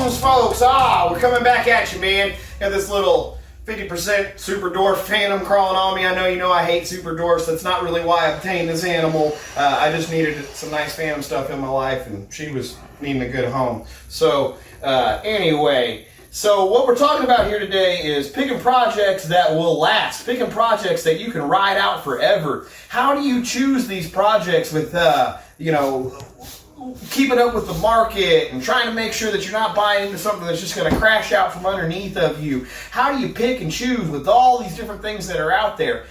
Greetings, folks. We're coming back at you, man. Got this little 50% super dwarf phantom crawling on me. I know you know I hate super dwarfs. That's not really why I obtained this animal. I just needed some nice phantom stuff in my life, and she was needing a good home. So, anyway, so what we're talking about here today is picking projects that will last, picking projects that you can ride out forever. How do you choose these projects with, keeping up with the market and trying to make sure that you're not buying into something that's just going to crash out from underneath of you? How do you pick and choose with all these different things that are out there?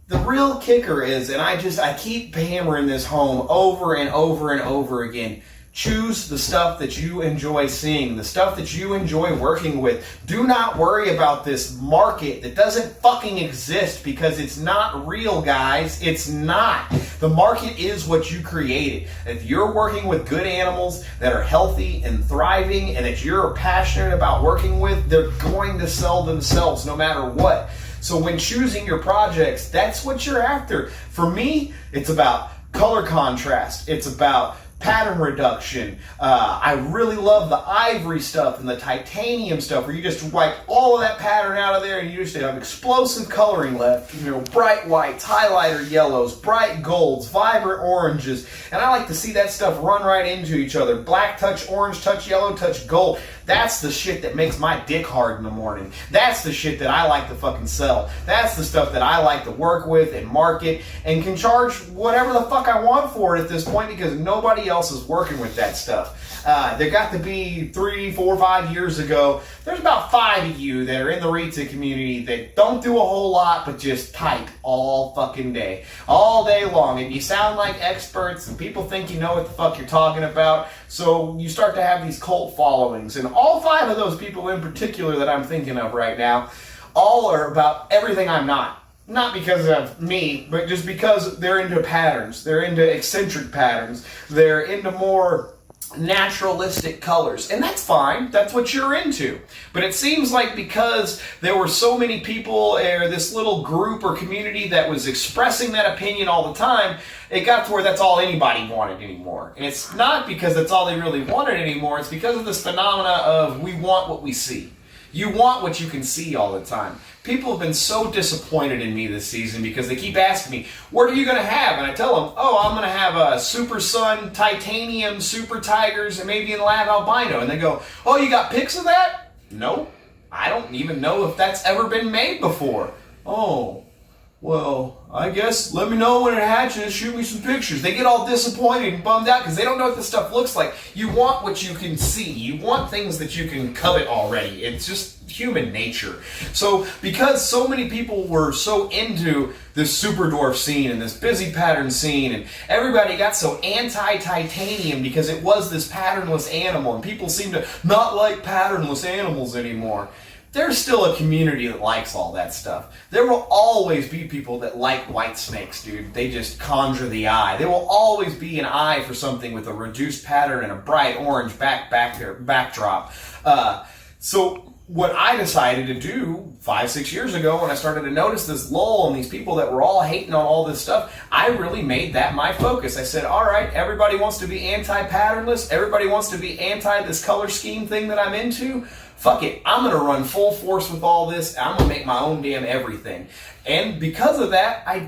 The real kicker is, and I keep hammering this home over and over and over again, choose the stuff that you enjoy seeing, the stuff that you enjoy working with. Do not worry about this market that doesn't fucking exist, because it's not real, guys. It's not. The market is what you created. If you're working with good animals that are healthy and thriving and that you're passionate about working with, they're going to sell themselves no matter what. So when choosing your projects, that's what you're after. For me, it's about color contrast. It's about pattern reduction. I really love the ivory stuff and the titanium stuff where you just wipe all of that pattern out of there and you just have explosive coloring left. You know, bright whites, highlighter yellows, bright golds, vibrant oranges. And I like to see that stuff run right into each other. Black touch orange, touch yellow, touch gold. That's the shit that makes my dick hard in the morning. That's the shit that I like to fucking sell. That's the stuff that I like to work with and market and can charge whatever the fuck I want for it at this point, because nobody else is working with that stuff. There got to be 3, 4, 5 years ago, there's about 5 of you that are in the retail community that don't do a whole lot but just type all fucking day, all day long, and you sound like experts and people think you know what the fuck you're talking about, so you start to have these cult followings. And all 5 of those people in particular that I'm thinking of right now, all are about everything I'm not. Not because of me, but just because they're into patterns. They're into eccentric patterns. They're into more naturalistic colors. And that's fine. That's what you're into. But it seems like because there were so many people, or this little group or community that was expressing that opinion all the time, it got to where that's all anybody wanted anymore. And it's not because that's all they really wanted anymore. It's because of this phenomena of we want what we see. You want what you can see all the time. People have been so disappointed in me this season because they keep asking me, what are you going to have? And I tell them, I'm going to have a Super Sun, Titanium, Super Tigers, and maybe in Lab Albino. And they go, you got pics of that? No, I don't even know if that's ever been made before. Oh, well, I guess let me know when it hatches, shoot me some pictures. They get all disappointed and bummed out because they don't know what this stuff looks like. You want what you can see. You want things that you can covet already. It's just human nature. So because so many people were so into this super dwarf scene and this busy pattern scene, and everybody got so anti-titanium because it was this patternless animal, and people seem to not like patternless animals anymore. There's still a community that likes all that stuff. There will always be people that like white snakes, dude. They just conjure the eye. There will always be an eye for something with a reduced pattern and a bright orange backdrop. So what I decided to do 5, 6 years ago when I started to notice this lull and these people that were all hating on all this stuff, I really made that my focus. I said, all right, everybody wants to be anti-patternless. Everybody wants to be anti this color scheme thing that I'm into. Fuck it, I'm going to run full force with all this. I'm going to make my own damn everything. And because of that, I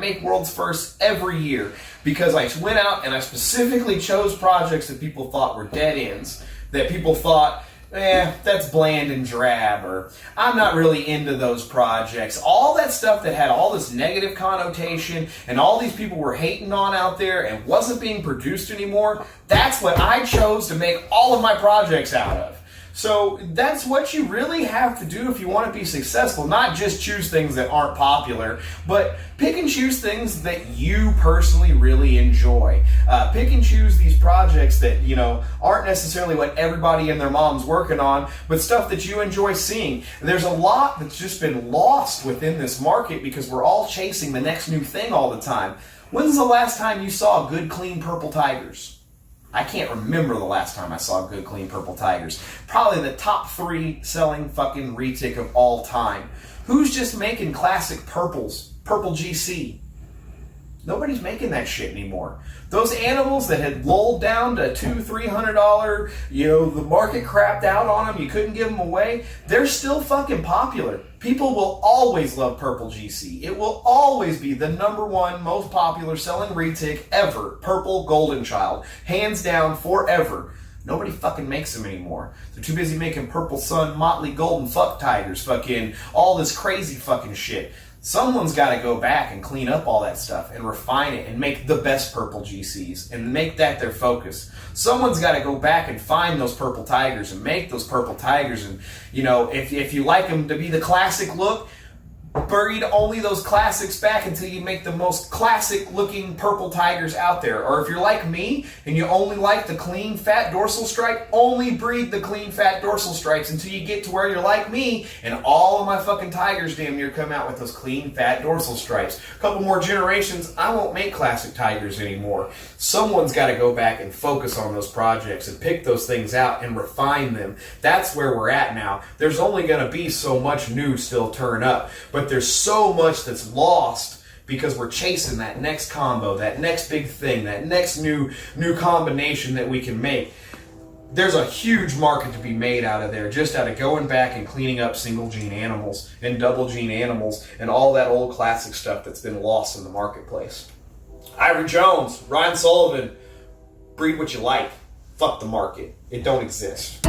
make World's First every year, because I went out and I specifically chose projects that people thought were dead ends, that people thought, that's bland and drab, or I'm not really into those projects. All that stuff that had all this negative connotation and all these people were hating on out there and wasn't being produced anymore, that's what I chose to make all of my projects out of. So that's what you really have to do if you want to be successful. Not just choose things that aren't popular, but pick and choose things that you personally really enjoy. Pick and choose these projects that, aren't necessarily what everybody and their mom's working on, but stuff that you enjoy seeing. There's a lot that's just been lost within this market because we're all chasing the next new thing all the time. When's the last time you saw good, clean purple tigers? I can't remember the last time I saw good, clean purple tigers. Probably the top 3 selling fucking retic of all time. Who's just making classic purples? Purple GC. Nobody's making that shit anymore. Those animals that had lulled down to $200-$300, the market crapped out on them, you couldn't give them away, they're still fucking popular. People will always love Purple GC. It will always be the #1 most popular selling retic ever. Purple Golden Child. Hands down, forever. Nobody fucking makes them anymore. They're too busy making Purple Sun, Motley Golden Fuck Tigers, fucking all this crazy fucking shit. Someone's got to go back and clean up all that stuff and refine it and make the best Purple GCs and make that their focus. Someone's got to go back and find those Purple Tigers and make those Purple Tigers. And, if you like them to be the classic look, breed only those classics back until you make the most classic looking Purple Tigers out there. Or if you're like me and you only like the clean fat dorsal stripe, only breed the clean fat dorsal stripes until you get to where you're like me and all of my fucking tigers damn near come out with those clean fat dorsal stripes. A couple more generations, I won't make classic tigers anymore. Someone's got to go back and focus on those projects and pick those things out and refine them. That's where we're at now. There's only going to be so much new still turn up, but there's so much that's lost because we're chasing that next combo, that next big thing, that next new combination that we can make. There's a huge market to be made out of there, just out of going back and cleaning up single gene animals and double gene animals and all that old classic stuff that's been lost in the marketplace. Ivory Jones, Ryan Sullivan, breed what you like. Fuck the market. It don't exist.